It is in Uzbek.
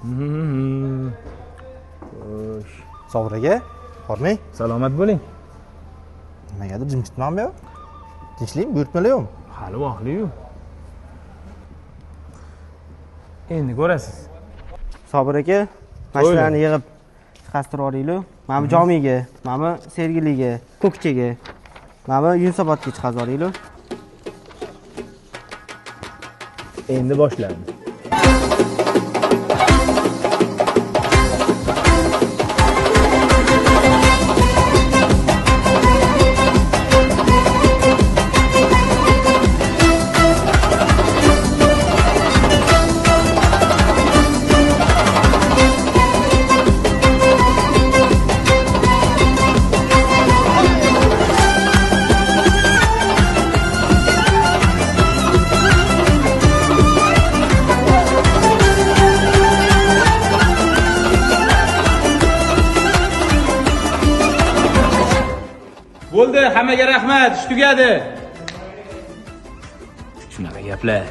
Xo'sh. Sobir aka, hormang. Salomat bo'ling. Nimagadir jimjitmanmi yo? Tinchlikmi? Buyurtmalayapmi? Hali vaqtli-yu. Endi ko'rasiz. Sobir aka, mashinalarni yig'ib chiqartirib olinglar. Mana bu Jomiga, mana bu Sergiliga, Ko'kchaga, mana bu Yunusobodga chiqarib olinglar. Endi boshlandi. Bo'ldi, hammaga rahmat, ish tugadi. Shunaqa gaplar.